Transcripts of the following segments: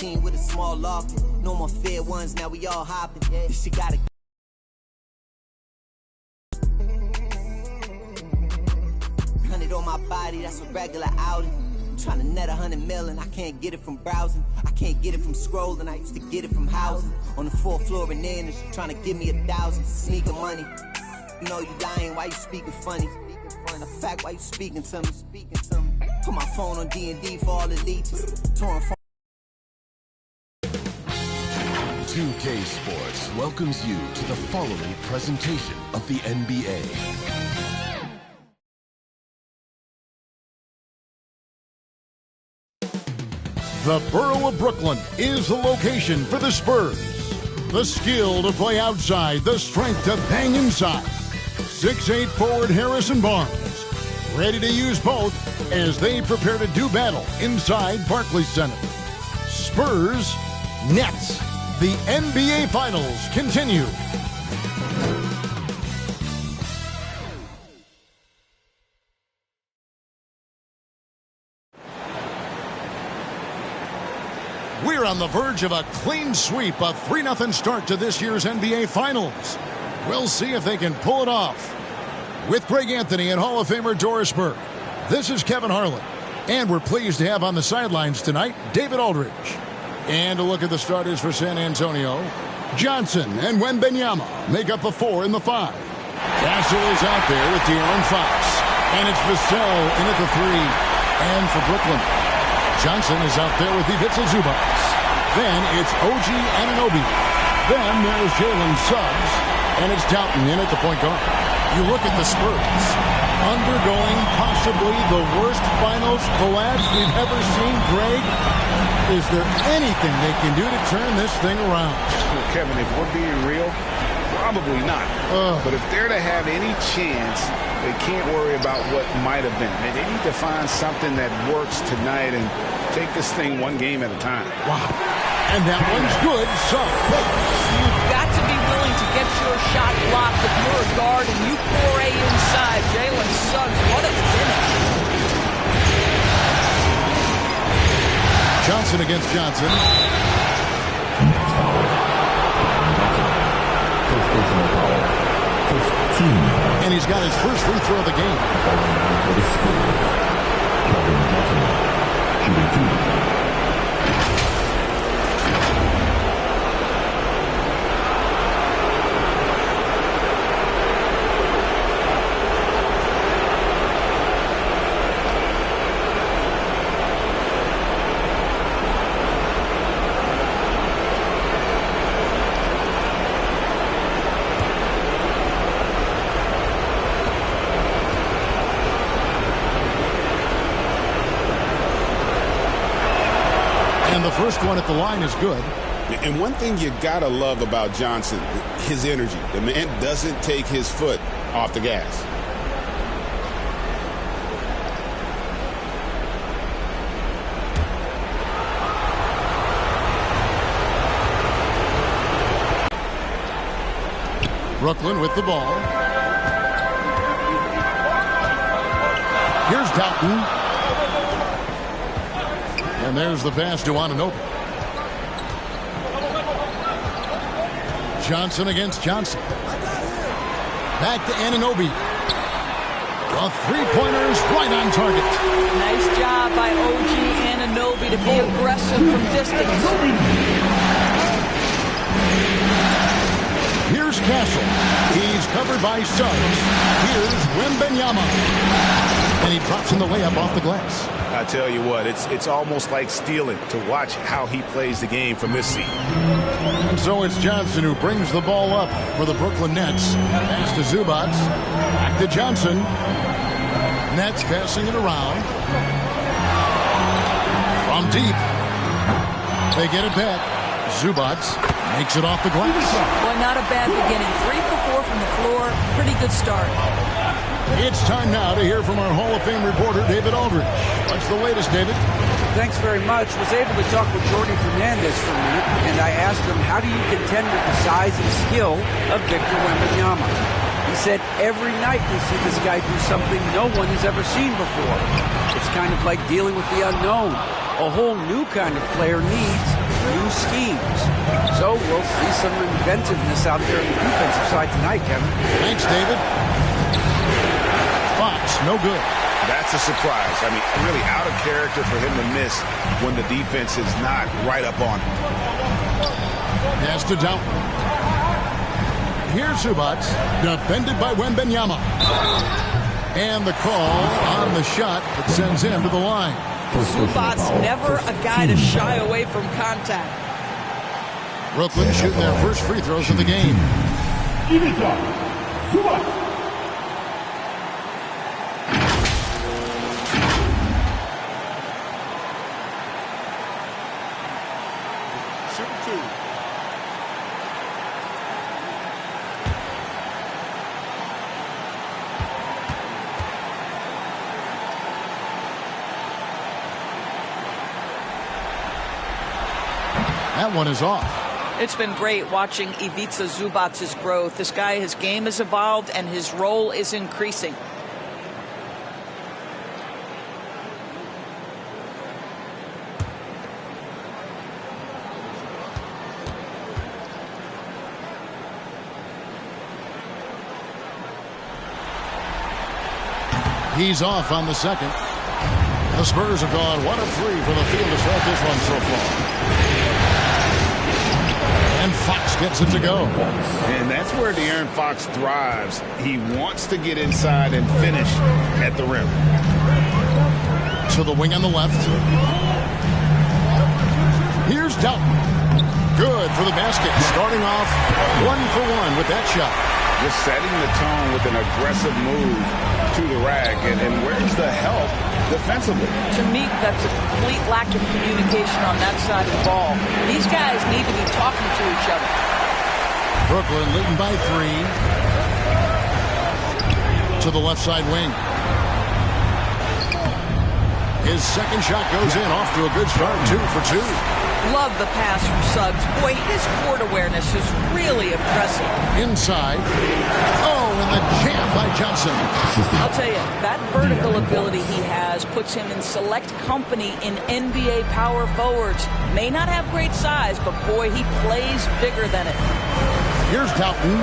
team with a small loft. No more fair ones, now we all hopping. This shit gotta 100 on my body, that's a regular outing. I'm trying to net 100 million, I can't get it from browsing. I can't get it from scrolling, I used to get it from housing. On the 4th floor in there, trying to give me 1,000. Sneaker money. You know you lying, why you speaking funny? A fact, why you speaking to me? Put my phone on D&D for all the leeches. Torn phone. 2K Sports welcomes you to the following presentation of the NBA. The borough of Brooklyn is the location for the Spurs. The skill to play outside, the strength to bang inside. 6'8" forward Harrison Barnes, ready to use both as they prepare to do battle inside Barclays Center. Spurs, Nets. The NBA Finals continue. We're on the verge of a clean sweep, a 3-0 start to this year's NBA Finals. We'll see if they can pull it off. With Greg Anthony and Hall of Famer Doris Burke, this is Kevin Harlan. And we're pleased to have on the sidelines tonight David Aldridge. And a look at the starters for San Antonio. Johnson and Wembanyama make up the 4 and the 5. Castle is out there with De'Aaron Fox. And it's Vassell in at the 3. And for Brooklyn, Johnson is out there with Ivica Zubac. Then it's OG Anunoby. Then there's Jalen Suggs. And it's Doughton in at the point guard. You look at the Spurs, undergoing possibly the worst finals collapse we've ever seen. Greg, is there anything they can do to turn this thing around? Well, Kevin, if we're being real, probably not. But if they're to have any chance, they can't worry about what might have been. They need to find something that works tonight and take this thing one game at a time. Wow. And that one's good, so. You've got to be willing to get your shot blocked if you're a guard and you pour A inside. Jalen Suggs, what a finish. Johnson against Johnson. And he's got his first free throw of the game. And the first one at the line is good. And one thing you gotta love about Johnson, his energy. The man doesn't take his foot off the gas. Brooklyn with the ball. Here's Doughton. And there's the pass to Anunoby. Johnson against Johnson. Back to Anunoby. The three-pointers right on target. Nice job by OG Anunoby to be aggressive from distance. Here's Castle. He's covered by Suggs. Here's Wembanyama. And he drops in the layup off the glass. I tell you what, it's almost like stealing to watch how he plays the game from this seat. And so it's Johnson who brings the ball up for the Brooklyn Nets. Pass to Zubac. Back to Johnson. Nets passing it around. From deep. They get it back. Zubac makes it off the glass. Well, not a bad beginning. 3 for 4 from the floor. Pretty good start. It's time now to hear from our Hall of Fame reporter, David Aldridge. What's the latest, David? Thanks very much. Was able to talk with Jordy Fernandez for a minute, and I asked him, how do you contend with the size and skill of Victor Wembanyama? He said, every night we see this guy do something no one has ever seen before. It's kind of like dealing with the unknown. A whole new kind of player needs new schemes. So we'll see some inventiveness out there on the defensive side tonight, Kevin. Thanks, David. Fox, no good. That's a surprise. I mean, really out of character for him to miss when the defense is not right up on him. Pass to Dalton. Here's Zubac, defended by Wembanyama. And the call on the shot that sends him to the line. Zubac's never a guy to shy away from contact. Brooklyn shooting their first free throws of the game. Zubac. That one is off. It's been great watching Ivica Zubac's growth. This guy, his game has evolved and his role is increasing. He's off on the second. The Spurs have gone 1 of 3 from the field to start this one so far. And Fox gets it to go. And that's where De'Aaron Fox thrives. He wants to get inside and finish at the rim. To the wing on the left. Here's Dalton. Good for the basket. Starting off 1 for 1 with that shot. Just setting the tone with an aggressive move to the rack. And where's the help defensively? To me, that's a complete lack of communication on that side of the ball. These guys need to be talking to each other. Brooklyn leading by 3. To the left side wing. His second shot goes in, off to a good start, 2 for 2. Love the pass from Suggs. Boy, his court awareness is really impressive. Inside. Oh, and the jam by Johnson. I'll tell you, that vertical ability he has puts him in select company in NBA power forwards. May not have great size, but boy, he plays bigger than it. Here's Dalton.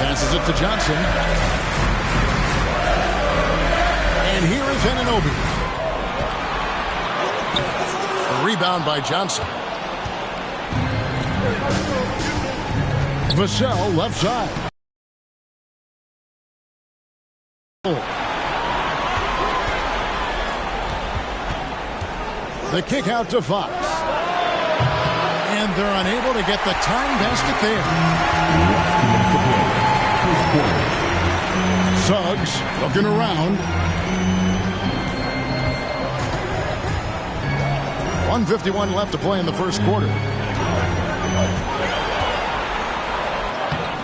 Passes it to Johnson. And here is Anunoby. Rebound by Johnson. Vassell left side. The kick out to Fox. And they're unable to get the tying basket there. Suggs looking around. 1:51 left to play in the first quarter.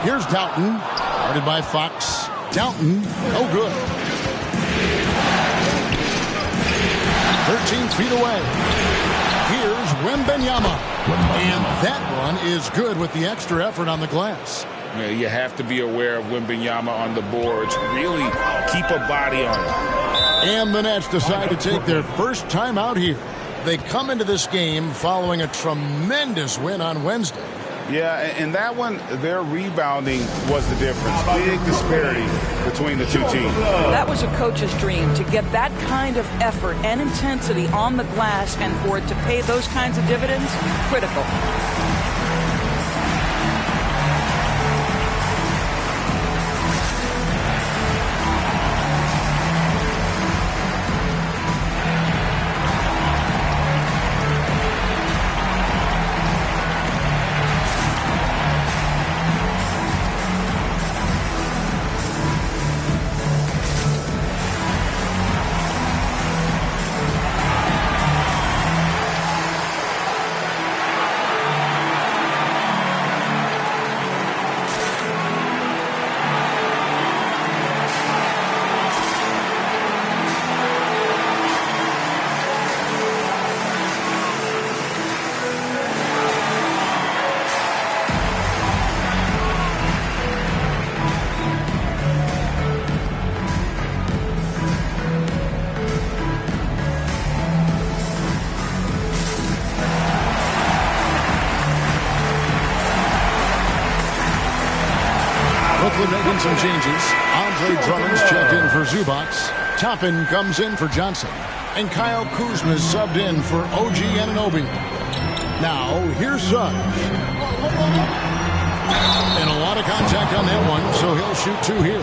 Here's Dalton, guarded by Fox. Dalton, no good. 13 feet away. Here's Wembanyama. And that one is good with the extra effort on the glass. Yeah, you have to be aware of Wembanyama on the boards. Really keep a body on him. And the Nets decide to take their first time out here. They come into this game following a tremendous win on Wednesday. Yeah, and that one, their rebounding was the difference. Big disparity between the two teams. That was a coach's dream, to get that kind of effort and intensity on the glass, and for it to pay those kinds of dividends, critical. Cleveland making some changes. Andre Drummond's checked in for Zubats. Toppin comes in for Johnson. And Kyle Kuzma is subbed in for OG Anunoby. Now, here's Suggs. And a lot of contact on that one, so he'll shoot 2 here.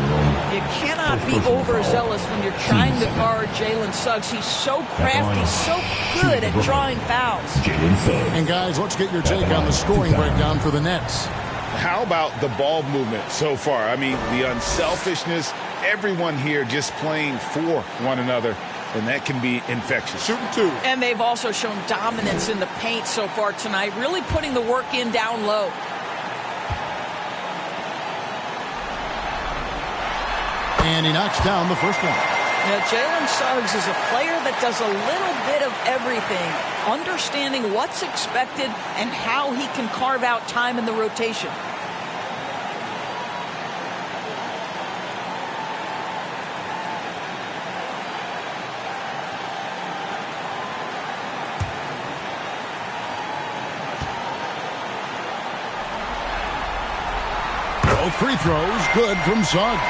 You cannot be overzealous when you're trying to guard Jalen Suggs. He's so crafty, so good at drawing fouls. And guys, let's get your take on the scoring breakdown for the Nets. How about the ball movement so far? I mean, the unselfishness, everyone here just playing for one another, and that can be infectious. Shooting 2. And they've also shown dominance in the paint so far tonight, really putting the work in down low. And he knocks down the first one. Now, Jalen Suggs is a player that does a little bit of everything, understanding what's expected and how he can carve out time in the rotation. Both free throws good from Suggs.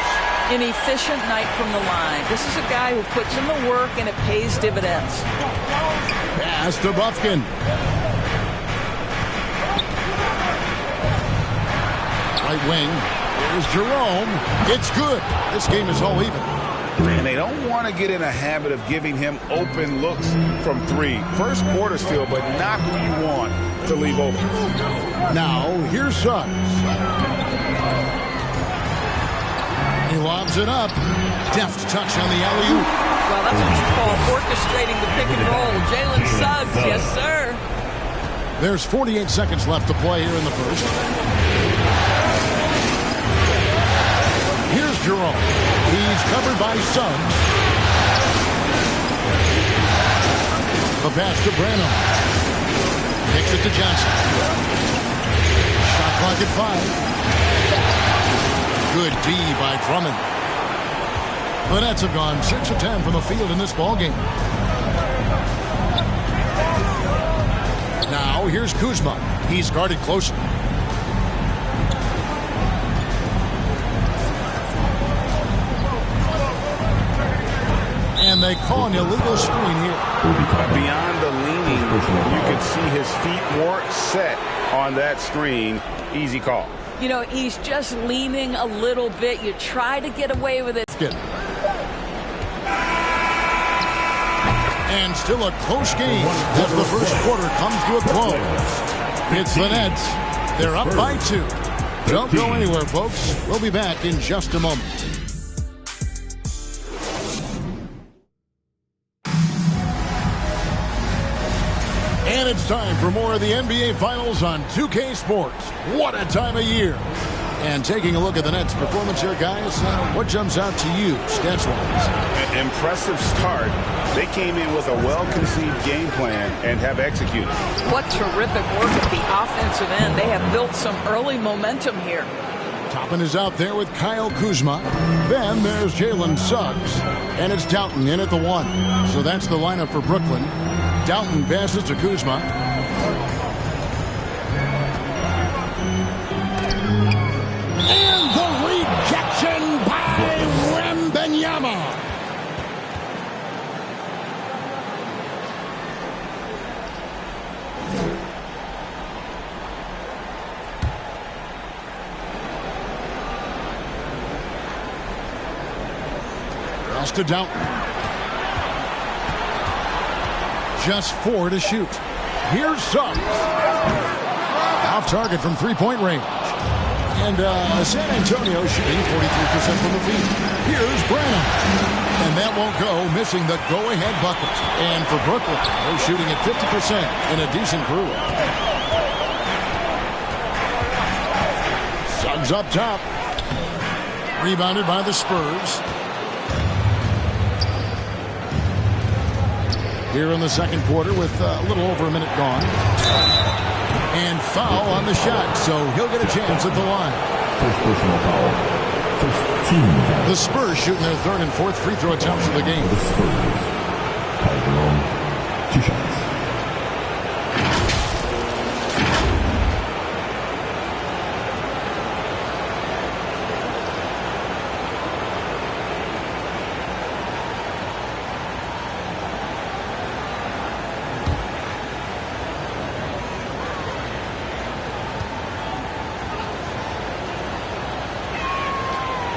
An efficient night from the line. This is a guy who puts in the work and it pays dividends. Pass to Bufkin. Right wing. Here's Jerome. It's good. This game is all even. And they don't want to get in a habit of giving him open looks from 3. First quarter still, but not who you want to leave open. Now, here's Suggs. He lobs it up. Deft touch on the alley-oop. Well, that's what you call orchestrating the pick and roll. Jalen Suggs, yes, sir. There's 48 seconds left to play here in the first. Here's Jerome. He's covered by Suggs. The pass to Branham. Kicks it to Johnson. Shot clock at 5. Good D by Drummond. The Nets have gone 6 of 10 from the field in this ballgame. Now here's Kuzma. He's guarded closely. And they call an illegal screen here. Beyond the leaning, you can see his feet more set on that screen. Easy call. You know, he's just leaning a little bit. You try to get away with it. And still a close game as the first quarter comes to a close. It's the Nets. They're up by 2. Don't go anywhere, folks. We'll be back in just a moment. And it's time for more of the NBA Finals on 2K Sports. What a time of year. And taking a look at the Nets' performance here, guys, what jumps out to you, stats-wise? Impressive start. They came in with a well-conceived game plan and have executed. What terrific work at the offensive end. They have built some early momentum here. Toppin is out there with Kyle Kuzma. Then there's Jalen Suggs. And it's Doughton in at the 1. So that's the lineup for Brooklyn. Doughton passes to Kuzma. And the rejection by Wembanyama. Cross to Doughton. Just 4 to shoot. Here's Suggs. Off target from three-point range. And San Antonio shooting 43% from the field. Here's Branham. And that won't go, missing the go-ahead bucket. And for Brooklyn, they're shooting at 50% in a decent groove. Suggs up top. Rebounded by the Spurs. Here in the second quarter with a little over a minute gone. And foul on the shot, so he'll get a chance at the line. First personal foul. First team foul. The Spurs shooting their 3rd and 4th free throw attempts of the game. The Spurs. Kyle Jerome, 2 shots.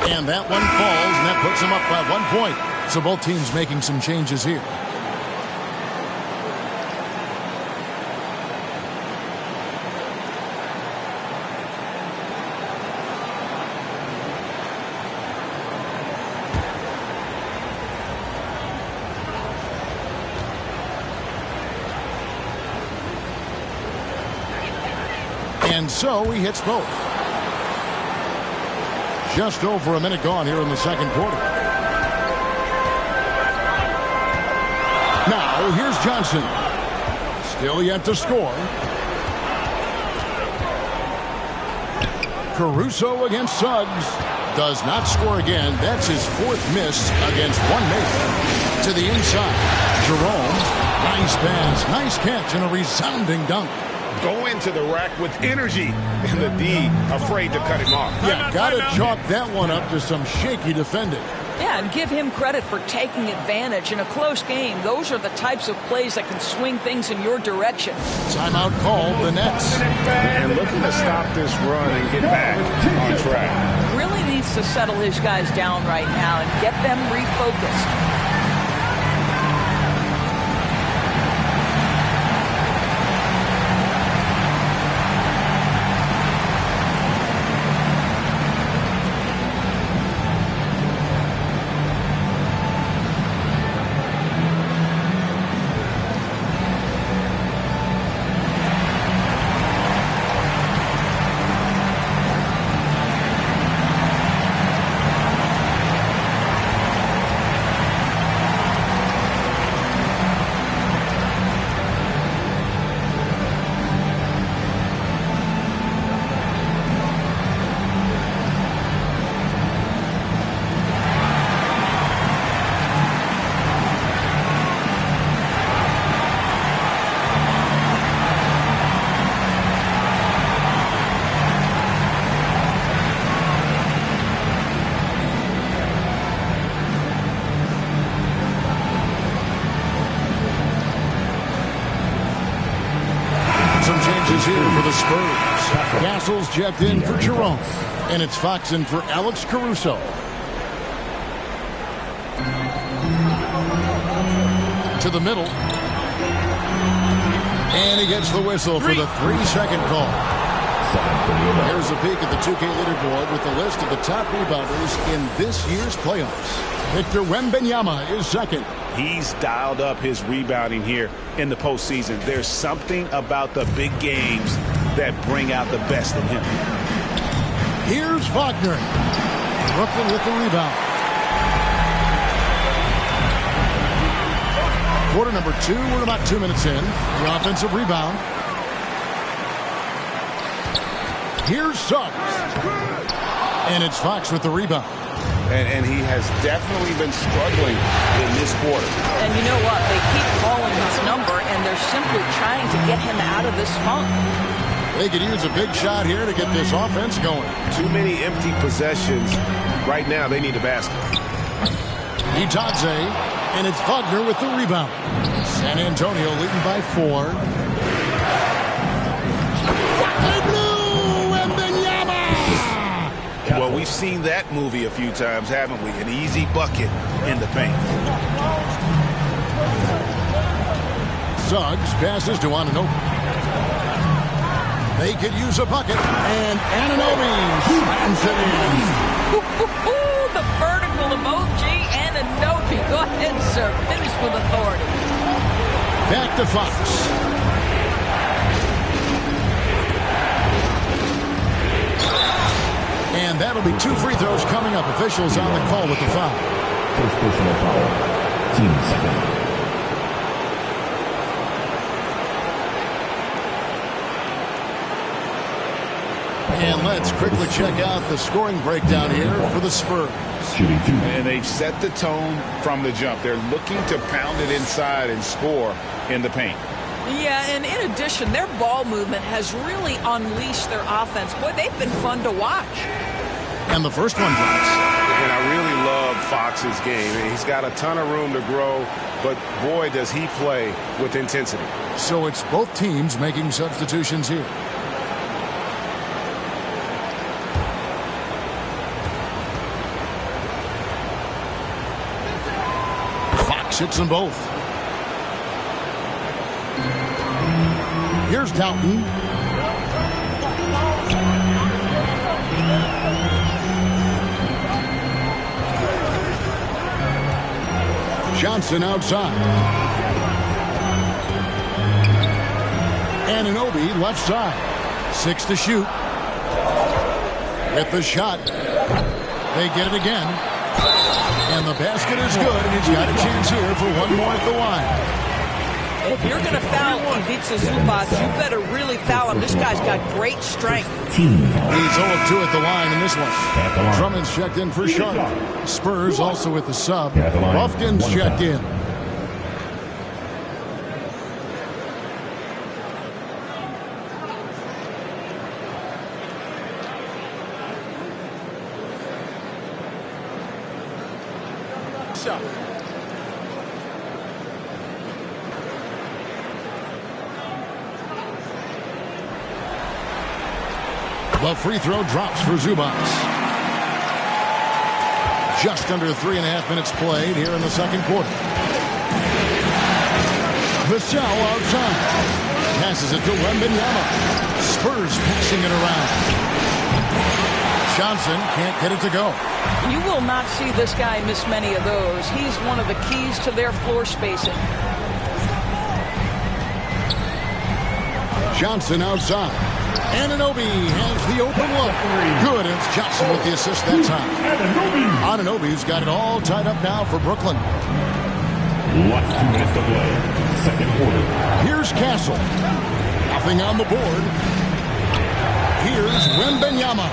And that one falls, and that puts them up by 1 point. So both teams making some changes here. And so he hits both. Just over a minute gone here in the second quarter. Now here's Johnson. Still yet to score. Caruso against Suggs. Does not score again. That's his fourth miss against one mate. To the inside. Jerome. Nice pass. Nice catch and a resounding dunk. Go into the rack with energy, and the D afraid to cut him off. Yeah, got to chalk that one up to some shaky defending. Yeah, and give him credit for taking advantage in a close game. Those are the types of plays that can swing things in your direction. Timeout called, the Nets. And looking to stop this run and get back on track. Really needs to settle his guys down right now and get them refocused. Here for the Spurs. Castle's checked in for Jerome. And it's Fox in for Alex Caruso. To the middle. And he gets the whistle for the 3-second call. Here's a peek at the 2K leaderboard with the list of the top rebounders in this year's playoffs. Victor Wembanyama is second. He's dialed up his rebounding here in the postseason. There's something about the big games that bring out the best in him. Here's Wagner. Brooklyn with the rebound. Quarter number 2. We're about 2 minutes in. The offensive rebound. Here's Suggs. And it's Fox with the rebound. And he has definitely been struggling in this quarter. And you know what? They keep calling his number, and they're simply trying to get him out of this funk. They could use a big shot here to get this offense going. Too many empty possessions. Right now, they need a basket. Itadze, and it's Wagner with the rebound. San Antonio leading by 4. Well, we've seen that movie a few times, haven't we? An easy bucket in the paint. Suggs passes to Anunoby. They could use a bucket, and Anunoby slams it in. The vertical of OG Anunoby. Go ahead, sir. Finish with authority. Back to Fox. And that'll be 2 free throws coming up. Officials on the call with the foul. First personal foul. Team second. And let's quickly check out the scoring breakdown here for the Spurs. Shooting 2. And they've set the tone from the jump. They're looking to pound it inside and score in the paint. Yeah, and in addition, their ball movement has really unleashed their offense. Boy, they've been fun to watch. And the first one drops. And I really love Fox's game. He's got a ton of room to grow, but boy, does he play with intensity. So it's both teams making substitutions here. Fox hits them both. Here's Doughton. Johnson outside. Anunoby left side. 6 to shoot. With the shot. They get it again. And the basket is good, and he's got a chance here for one more at the line. If you're going to foul Ivica Zubac, you better really foul him. This guy's got great strength. He's 0 of 2 at the line in this one. Drummond's checked in for Sharp. Spurs also with the sub. Buffkin's checked in. The free throw drops for Zubac. Just under 3.5 minutes played here in the second quarter. Vassell outside. Passes it to Wembanyama. Spurs passing it around. Johnson can't get it to go. You will not see this guy miss many of those. He's one of the keys to their floor spacing. Johnson outside. Anunoby has the open look. Good. It's Johnson with the assist that time. Anunoby's got it all tied up now for Brooklyn. Last 2 minutes to play. Second quarter. Here's Castle. Nothing on the board. Here's Wembanyama.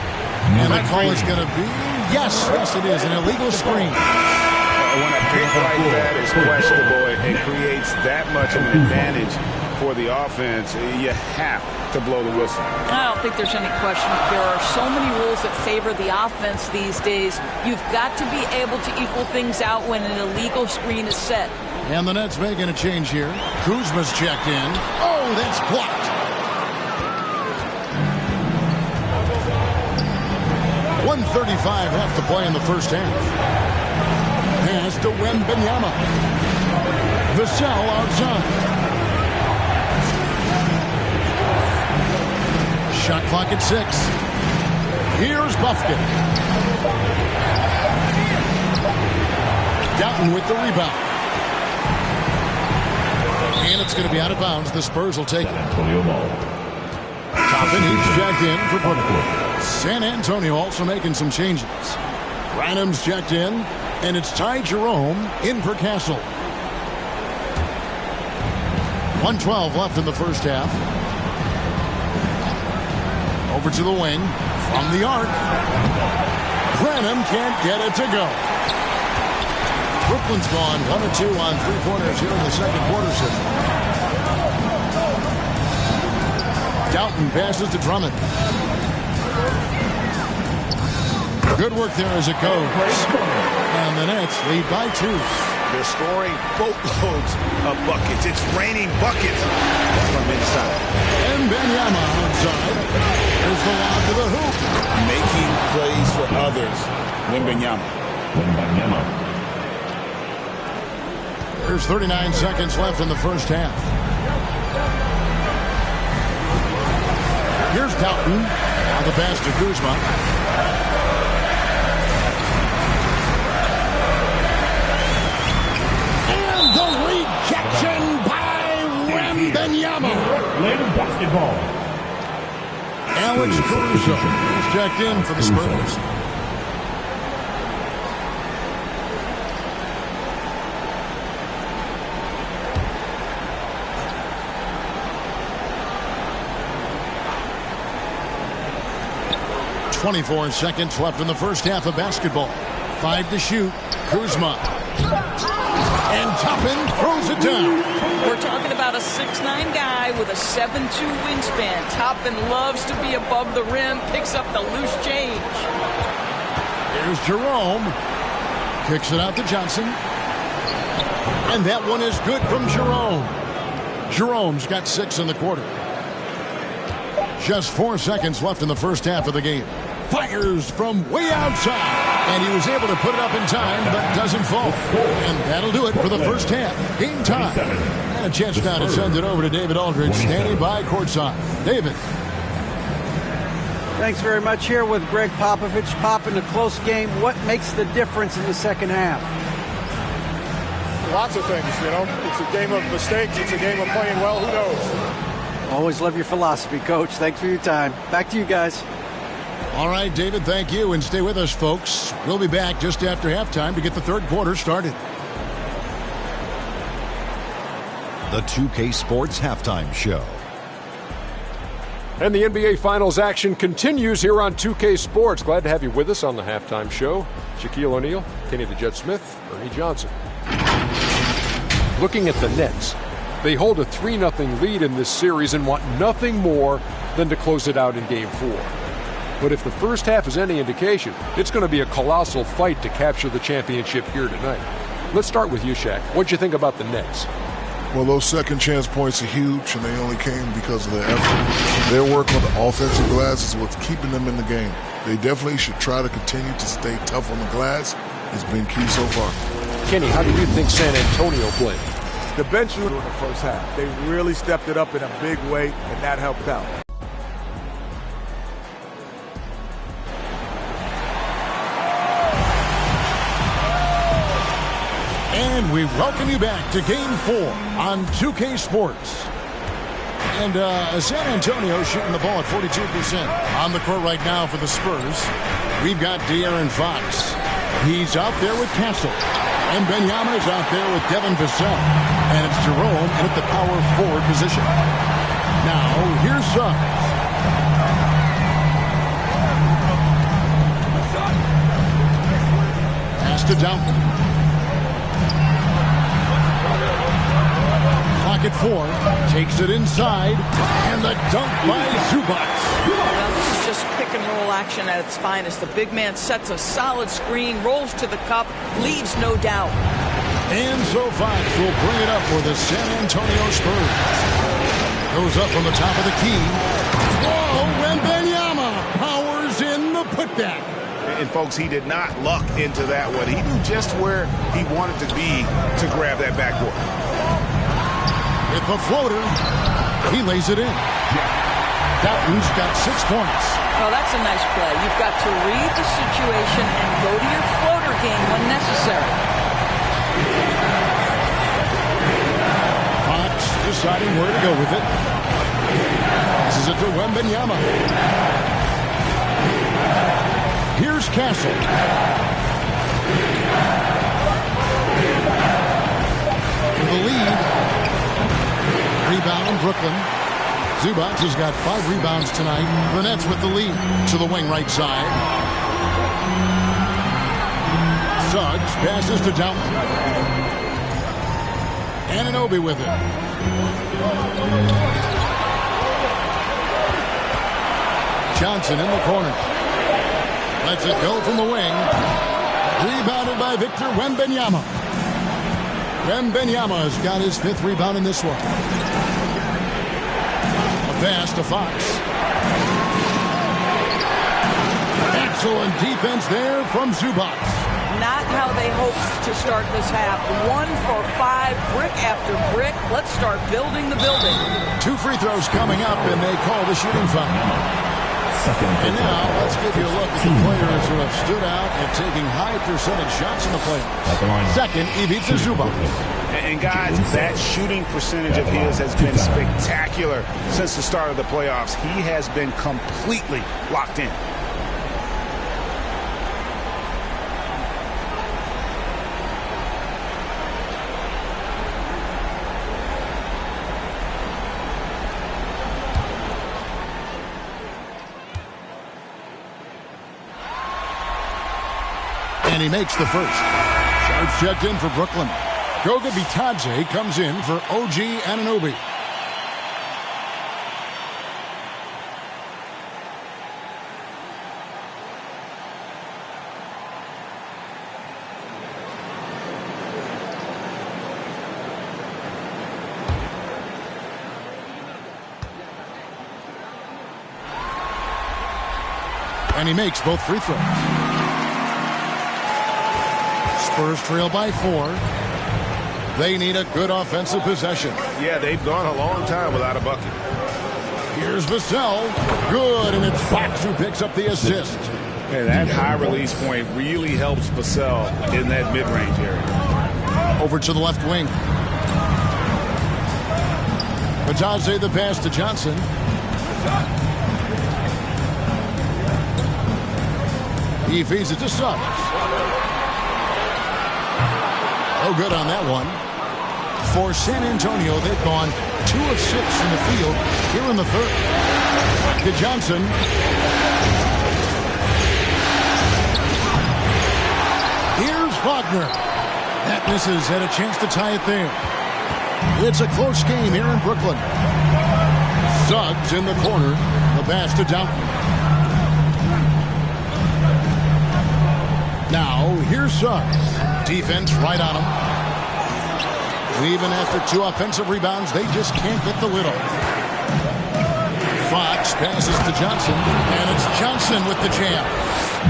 And the call is going to be, yes, it is, an illegal screen. When a pick like that is questionable, it creates that much of an advantage for the offense. You have to blow the whistle. I don't think there's any question. There are so many rules that favor the offense these days. You've got to be able to equal things out when an illegal screen is set. And the Nets making a change here. Kuzma's checked in. Oh, that's blocked. 1:35 left to play in the first half. Pass to Wembanyama. Vassell outside. Shot clock at 6. Here's Buffkin. Doughton with the rebound. And it's going to be out of bounds. The Spurs will take it. Toppin, he's checked in for Brooklyn. San Antonio also making some changes. Branham's checked in, and it's Ty Jerome in for Castle. 1:12 left in the first half. Over to the wing. From the arc. Branham can't get it to go. Brooklyn's gone 1 or 2 on three-pointers here in the second quarter. Doughton passes to Drummond. Good work there as it goes. And the Nets lead by 2. They're scoring boatloads of buckets. It's raining buckets from inside. And Wembanyama outside. There's the lob to the hoop. Making plays for others. Wembanyama. There's 39 seconds left in the first half. Here's Doughton on the pass to Kuzma. And the rejection by Wembanyama. Basketball. Alex Caruso is checked in for the Spurs. .24 seconds left in the first half of basketball. 5 to shoot. Kuzma. And Toppin throws it down. We're talking about a 6'9" guy with a 7'2" wingspan. Toppin loves to be above the rim, picks up the loose change. Here's Jerome. Kicks it out to Johnson. And that one is good from Jerome. Jerome's got 6 in the quarter. Just 4 seconds left in the first half of the game. Fires from way outside. And he was able to put it up in time, but doesn't fall. And that'll do it for the first half. Game time. And a chance now to send it over to David Aldridge, standing by courtside. David. Thanks very much. Here with Greg Popovich. Pop, in a close game, what makes the difference in the second half? Lots of things, you know. It's a game of mistakes. It's a game of playing well. Who knows? Always love your philosophy, Coach. Thanks for your time. Back to you guys. All right, David, thank you. And stay with us, folks. We'll be back just after halftime to get the third quarter started. The 2K Sports Halftime Show. And the NBA Finals action continues here on 2K Sports. Glad to have you with us on the halftime show. Shaquille O'Neal, Kenny the Jet Smith, Ernie Johnson. Looking at the Nets, they hold a 3-0 lead in this series and want nothing more than to close it out in Game 4. But if the first half is any indication, it's going to be a colossal fight to capture the championship here tonight. Let's start with you, Shaq. What'd you think about the Nets? Well, those second chance points are huge, and they only came because of their effort. Their work on the offensive glass is what's keeping them in the game. They definitely should try to continue to stay tough on the glass. It's been key so far. Kenny, how do you think San Antonio played? The bench in the first half, they really stepped it up in a big way, and that helped out. And we welcome you back to Game 4 on 2K Sports. And San Antonio shooting the ball at 42%. On the court right now for the Spurs, we've got De'Aaron Fox. He's out there with Castle. And Wembanyama is out there with Devin Vassell. And it's Jerome and at the power forward position. Now, here's Suggs. Pass to Downton. Clock at 4. Takes it inside. And the dunk by Zubac. Well, this is just pick and roll action at its finest. The big man sets a solid screen, rolls to the cup, leaves no doubt. And so Fox will bring it up for the San Antonio Spurs. Goes up on the top of the key. Whoa, Wembanyama powers in the putback. And folks, he did not luck into that one. He knew just where he wanted to be to grab that backboard. With the floater, he lays it in. Doughton's got 6 points. Well, that's a nice play. You've got to read the situation and go to your floater game when necessary. Fox deciding where to go with it. This is it to Wembanyama. Here's Castle. For the lead. Rebound, Brooklyn. Zubac has got 5 rebounds tonight. The Nets with the lead to the wing right side. Suggs passes to Downton. Anunoby with it. Johnson in the corner. Lets it go from the wing. Rebounded by Victor Wembanyama. Wembanyama has got his 5th rebound in this one. A pass to Fox. Excellent defense there from Zubac. Not how they hoped to start this half. 1 for 5, brick after brick. Let's start building the building. 2 free throws coming up, and they call the shooting foul. And now, let's give you a look at the players who have stood out and taking high percentage shots in the playoffs. Second, Ivica Zubac. And guys, that shooting percentage of his has been spectacular since the start of the playoffs. He has been completely locked in. And he makes the first. Sharps checked in for Brooklyn. Goga Bitadze comes in for OG Anunoby. And he makes both free throws. Spurs trail by 4. They need a good offensive possession. Yeah, they've gone a long time without a bucket. Here's Vassell. Good, and it's Fox who picks up the assist. And that high release point really helps Vassell in that mid-range area. Over to the left wing. Batadze the pass to Johnson. He feeds it to Suggs. Oh, good on that one. For San Antonio, they've gone 2 of 6 in the field here in the third. To Johnson. Here's Wagner. That misses. Had a chance to tie it there. It's a close game here in Brooklyn. Suggs in the corner. The pass to Downton. Now, here's Suggs. Defense right on him. Even after 2 offensive rebounds, they just can't get the lid off. Fox passes to Johnson, and it's Johnson with the jam.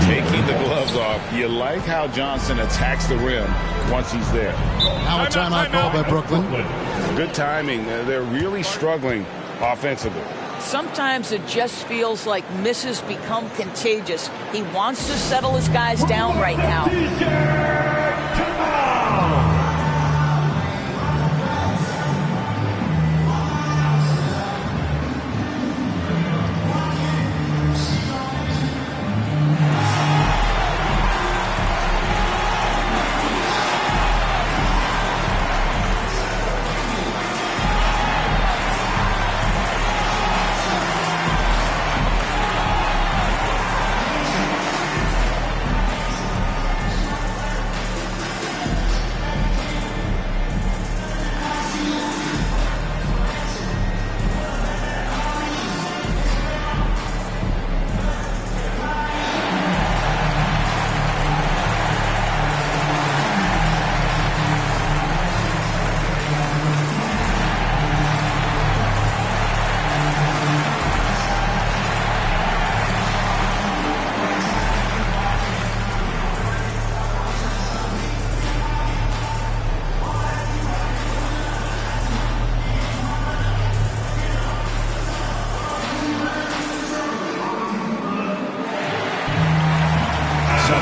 Taking the gloves off. You like how Johnson attacks the rim once he's there. Now a timeout call by Brooklyn. Good timing. They're really struggling offensively. Sometimes it just feels like misses become contagious. He wants to settle his guys down right now.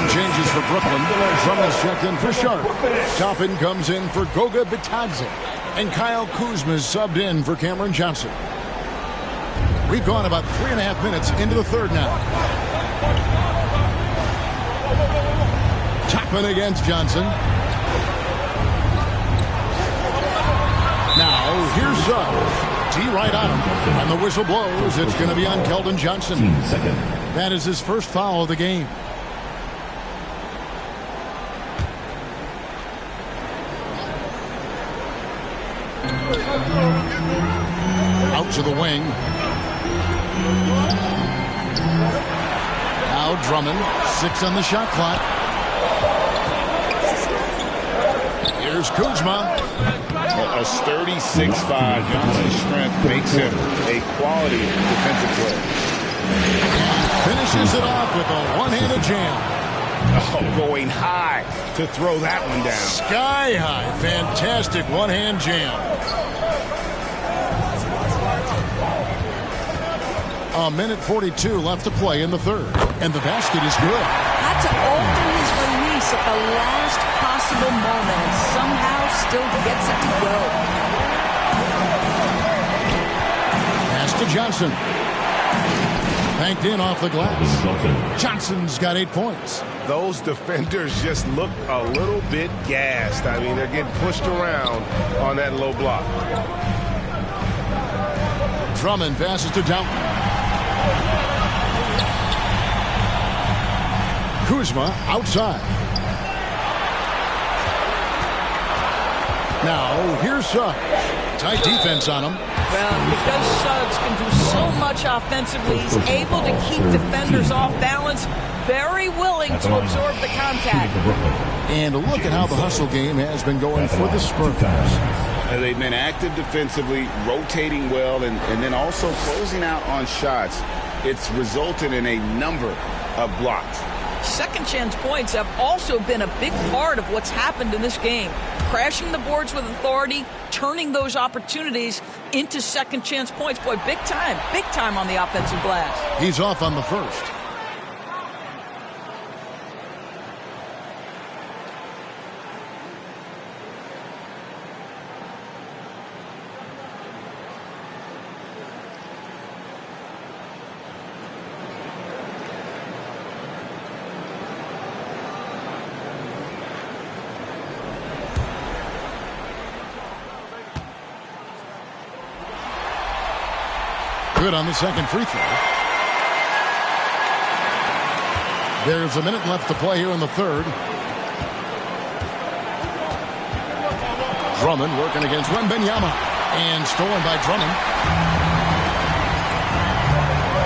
Changes for Brooklyn. Drummond's checked in for Sharp. Toppin comes in for Goga Bitadze. And Kyle Kuzma's subbed in for Cameron Johnson. We've gone about 3.5 minutes into the third now. Toppin against Johnson. Now, here's Suggs. T right on him. And the whistle blows. It's going to be on Keldon Johnson. That is his first foul of the game. Out to the wing. Now Drummond, 6 on the shot clock. Here's Kuzma. A sturdy 6'5". Johnson's strength makes him a quality defensive player. Finishes it off with a one-handed jam. Oh, going high to throw that one down. Sky high. Fantastic one-hand jam. A minute 42 left to play in the third. And the basket is good. Had to alter his release at the last possible moment and somehow still gets it to go. Pass to Johnson. Banked in off the glass. Johnson's got 8 points. Those defenders just look a little bit gassed. I mean, they're getting pushed around on that low block. Drummond passes to Downton. Kuzma outside. Now, here's Suggs. Tight defense on him. Well, because Suggs can do so much offensively, he's able to keep defenders off balance, very willing to absorb the contact. And look at how the hustle game has been going for the Spurs. They've been active defensively, rotating well, and then also closing out on shots. It's resulted in a number of blocks. Second chance points have also been a big part of what's happened in this game. Crashing the boards with authority, turning those opportunities into second chance points. Boy, big time on the offensive glass. He's off on the first. Good on the second free throw. There's a minute left to play here in the third. Drummond working against Wembanyama. And stolen by Drummond.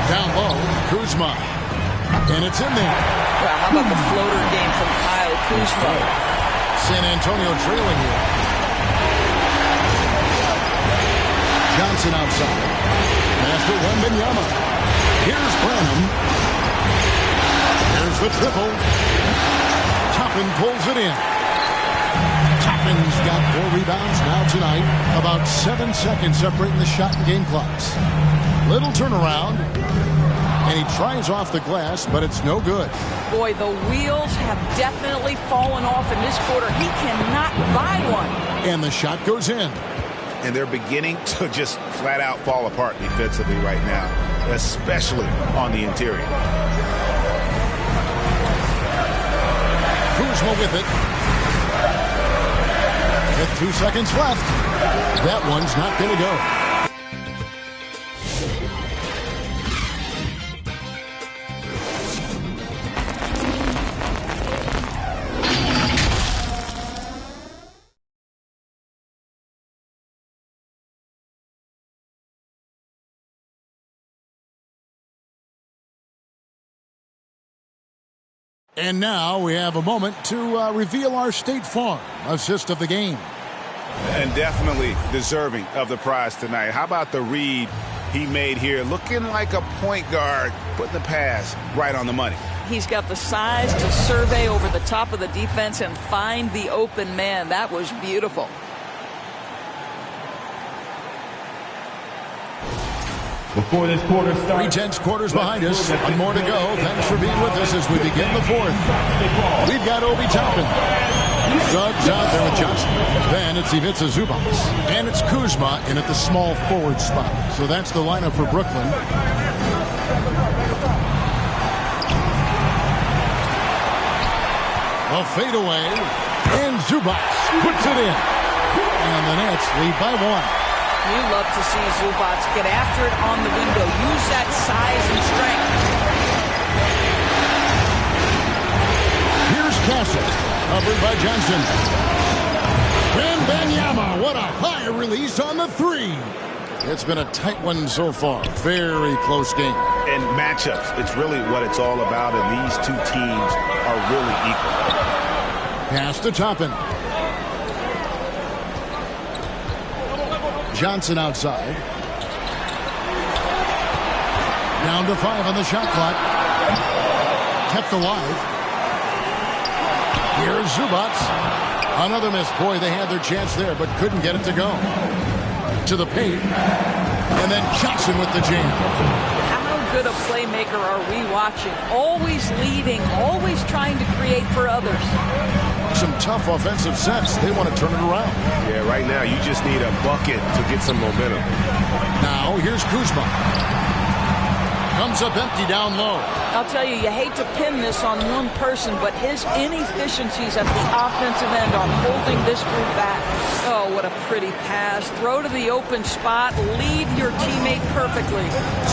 Down low, Kuzma. And it's in there. Wow, how about the floater game from Kyle Kuzma? San Antonio trailing here. Johnson outside. Master Wembanyama. Here's Branham. There's the triple. Toppin pulls it in. Toppin's got 4 rebounds now tonight. About 7 seconds separating the shot and game clocks. Little turnaround. And he tries off the glass, but it's no good. Boy, the wheels have definitely fallen off in this quarter. He cannot buy one. And the shot goes in. And they're beginning to just flat out fall apart defensively right now, especially on the interior. Kuzma with it. With 2 seconds left. That one's not going to go. And now we have a moment to reveal our State Farm assist of the game. And definitely deserving of the prize tonight. How about the read he made here? Looking like a point guard, putting the pass right on the money. He's got the size to survey over the top of the defense and find the open man. That was beautiful. Before this quarter starts, 3 tenths quarters behind us. 1 more to go. Thanks for being with us as we begin the fourth. We've got Obi Toppin. Suggs out there with Johnson. Then it's Ivica Zubac. And it's Kuzma in at the small forward spot. So that's the lineup for Brooklyn. A fadeaway. And Zubac puts it in. And the Nets lead by 1. You love to see Zubac get after it on the window. Use that size and strength. Here's Castle. Covered by Johnson. Wembanyama. What a high release on the 3. It's been a tight one so far. Very close game. And matchups. It's really what it's all about. And these two teams are really equal. Pass to Toppin. Johnson outside. Down to 5 on the shot clock. Kept alive. Here's Zubac. Another miss. Boy, they had their chance there, but couldn't get it to go. To the paint. And then Johnson with the jam. How good a playmaker are we watching? Always leading, always trying to create for others. Some tough offensive sets. They want to turn it around. Yeah, right now you just need a bucket to get some momentum. Now here's Kuzma. Comes up empty down low. I'll tell you, you hate to pin this on one person, but his inefficiencies at the offensive end are holding this group back. Oh, what a pretty pass. Throw to the open spot. Lead your teammate perfectly.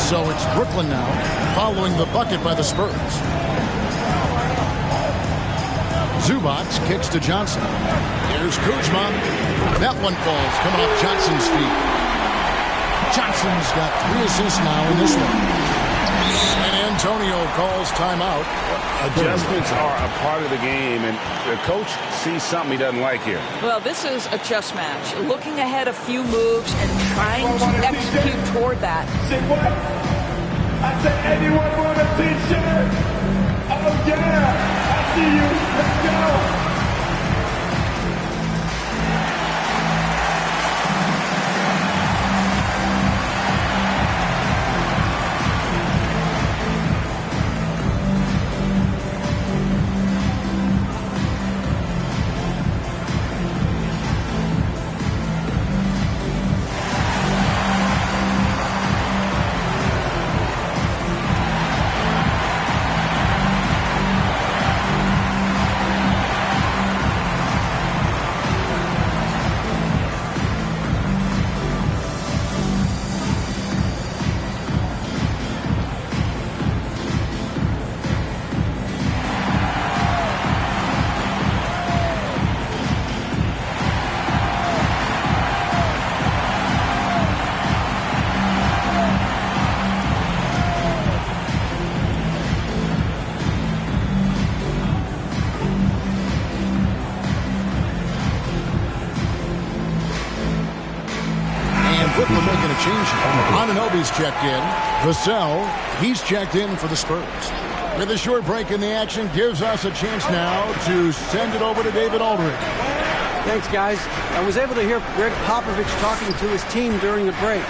So it's Brooklyn now, following the bucket by the Spurs. Zubac kicks to Johnson. Here's Kuzma. That one falls, coming off Johnson's feet. Johnson's got 3 assists now in this one. San Antonio calls timeout. Adjustments are a part of the game, and the coach sees something he doesn't like here. Well, this is a chess match. Looking ahead a few moves and trying to execute toward that. Say what? I said anyone want a t-shirt? Oh, yeah. I see you. Let's go. Brooklyn making a change here. Anunoby's checked in. Vassell, he's checked in for the Spurs. With a short break in the action, gives us a chance now to send it over to David Aldridge. Thanks, guys. I was able to hear Greg Popovich talking to his team during the break.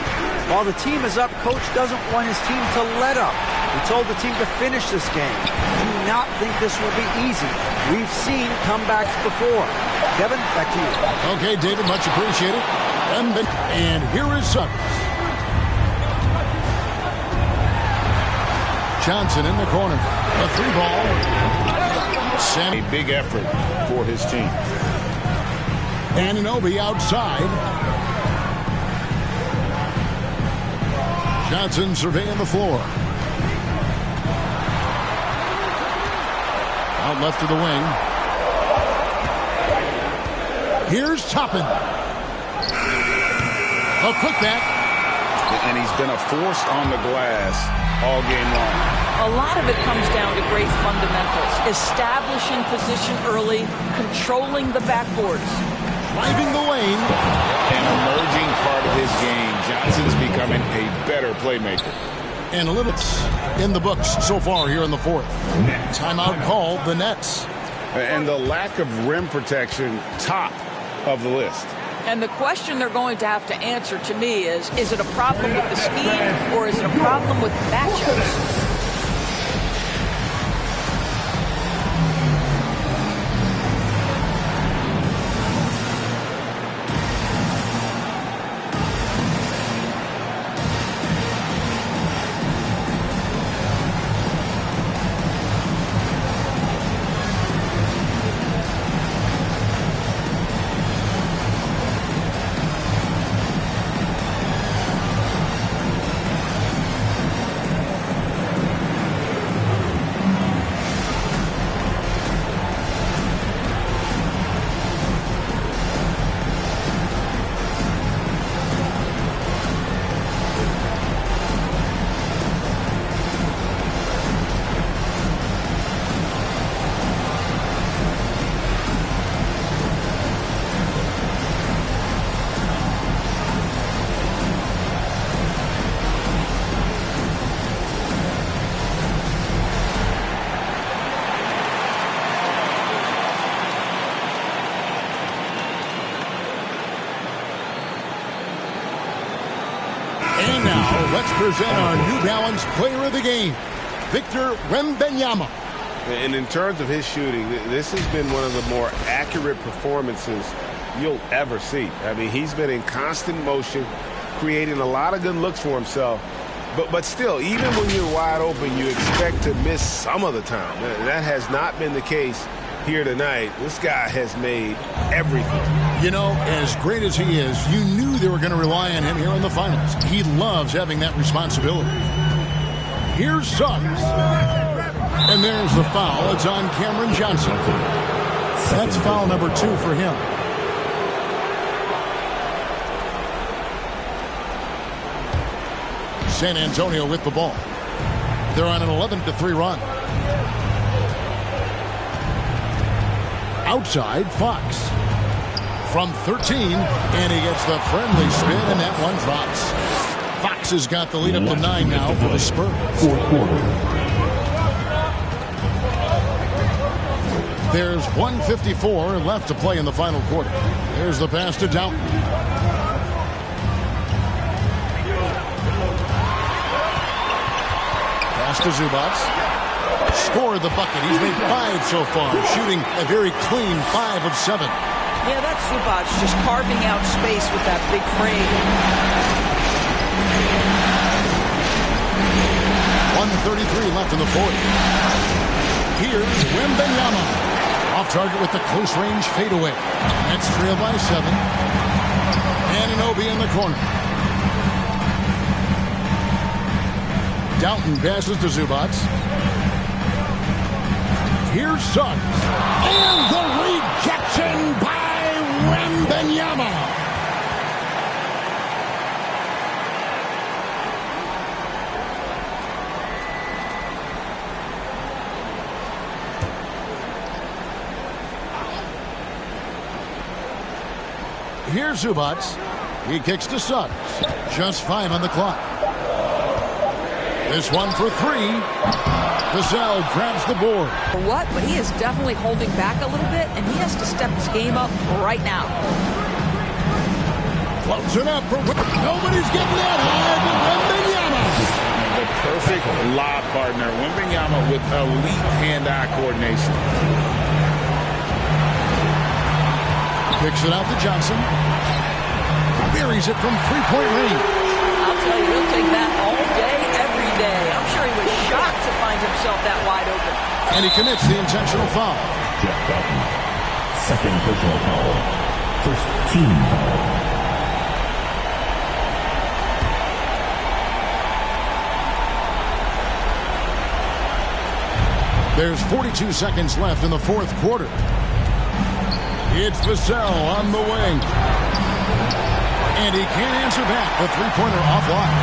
While the team is up, Coach doesn't want his team to let up. He told the team to finish this game. Do not think this will be easy. We've seen comebacks before. Kevin, back to you. Okay, David, much appreciated. And here is Suggs. Johnson in the corner. A 3-ball. A big effort for his team. Anunoby outside. Johnson surveying the floor. Out left to the wing. Here's Toppin. A quick back. And he's been a force on the glass all game long. A lot of it comes down to great fundamentals. Establishing position early, controlling the backboards. Driving the lane. An emerging part of his game. Johnson's becoming a better playmaker. And a little in the books so far here in the fourth. Timeout called the Nets. And the lack of rim protection, top of the list. And the question they're going to have to answer to me is it a problem with the scheme or is it a problem with matchups? And now, let's present our New Balance Player of the Game, Victor Wembanyama. And in terms of his shooting, this has been one of the more accurate performances you'll ever see. I mean, he's been in constant motion, creating a lot of good looks for himself. But still, even when you're wide open, you expect to miss some of the time. That has not been the case here tonight. This guy has made everything. You know, as great as he is, you knew they were going to rely on him here in the finals. He loves having that responsibility. Here's Suggs. And there's the foul. It's on Cameron Johnson. That's foul number 2 for him. San Antonio with the ball. They're on an 11-3 run. Outside, Fox. From 13, and he gets the friendly spin, and that one drops. Fox has got the lead up to 9 now for the Spurs. Fourth quarter. There's 1:54 left to play in the final quarter. There's the pass to Doughton. Pass to Zubac. Scored the bucket. He's made 5 so far, shooting a very clean 5 of 7. Yeah, that's Zubac just carving out space with that big frame. 1:33 left in the fourth. Here's Wembanyama. Off target with the close range fadeaway. Nets trail by 7. Anunoby in the corner. Doughton passes to Zubac. Here's Suggs. And the rejection by Wembanyama. Here's Zubac. He kicks to Suggs. Just 5 on the clock. This one for 3. Vassell grabs the board. For what? But he is definitely holding back a little bit, and he has to step his game up right now. Floats it up for nobody's getting that high, but Wembanyama. The perfect lob partner. Wembanyama with elite hand-eye coordination. Kicks it out to Johnson. Buries it from 3-point range. I'll tell you, he'll take that all day, every day. I'm sure he was shocked to find himself that wide open. And he commits the intentional foul. Jeff Doughton. Second personal foul. First team foul. There's 42 seconds left in the fourth quarter. It's Vassell on the wing. And he can't answer back. The three-pointer offline.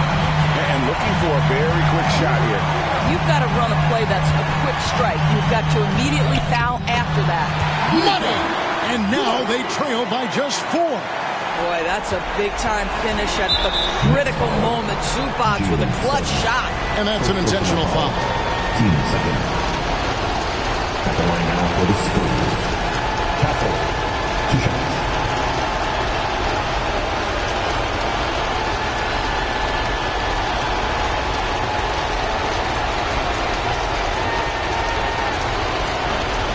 And looking for a very quick shot here. You've got to run a play that's a quick strike. You've got to immediately foul after that. Money! And now they trail by just 4. Boy, that's a big-time finish at the critical moment. Zubac with a clutch shot. And that's an intentional foul. Team second. At the line now for the Spurs. Castle. 2 shots.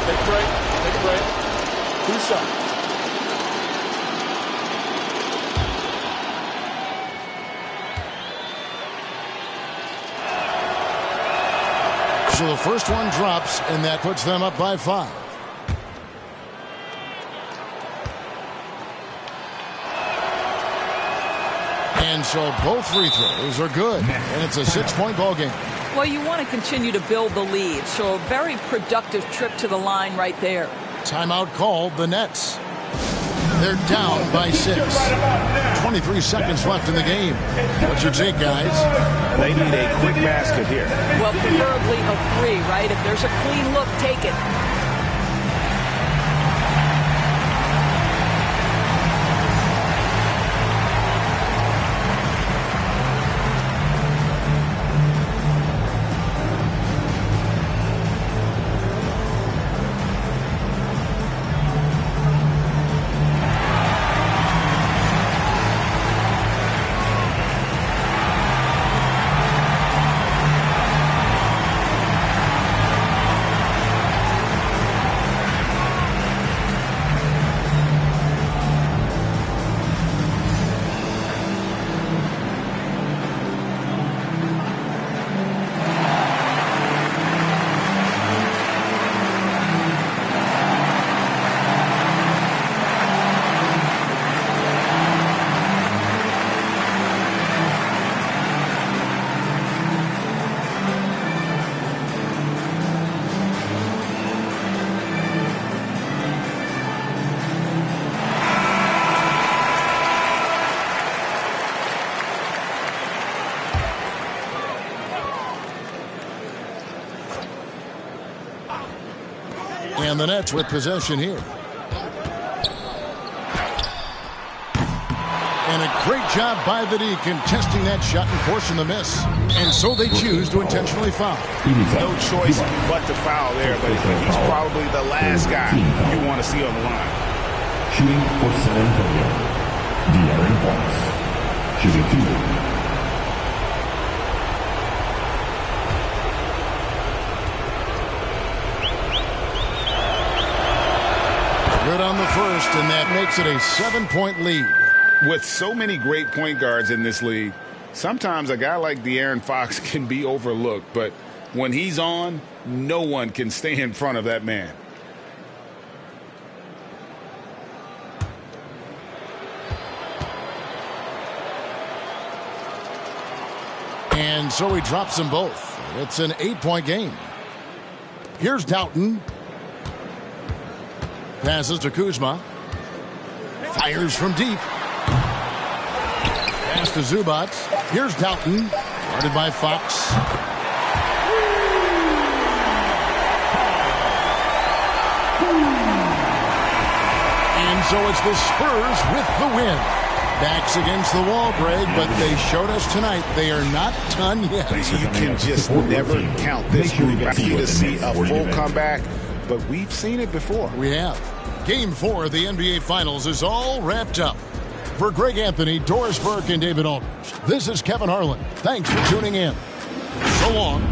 Take a break. Take a break. 2 shots. So the first one drops, and that puts them up by 5. And so both free throws are good, and it's a 6-point ball game. Well, you want to continue to build the lead, so a very productive trip to the line right there. Timeout called, the Nets. They're down by 6. 23 seconds left in the game. What's your take, guys? They need a quick basket here. Well, preferably a 3, right? If there's a clean look, take it. And the Nets with possession here. And a great job by the D contesting that shot and forcing the miss. And so they choose to intentionally foul. No choice but to foul there, but he's probably the last guy you want to see on the line. Shooting for San Antonio, De'Aaron Fox. Shooting 2. Good on the first, and that makes it a 7-point lead. With so many great point guards in this league, sometimes a guy like De'Aaron Fox can be overlooked, but when he's on, no one can stay in front of that man. And so he drops them both. It's an 8-point game. Here's Doughton. Passes to Kuzma. Fires from deep. Pass to Zubac. Here's Doughton. Guarded by Fox. And so it's the Spurs with the win. Backs against the wall, Greg, but they showed us tonight they are not done yet. You can just never count this group out to see a full comeback, but we've seen it before. We have. Game 4 of the NBA Finals is all wrapped up. For Greg Anthony, Doris Burke, and David Aldridge, this is Kevin Harlan. Thanks for tuning in. So long.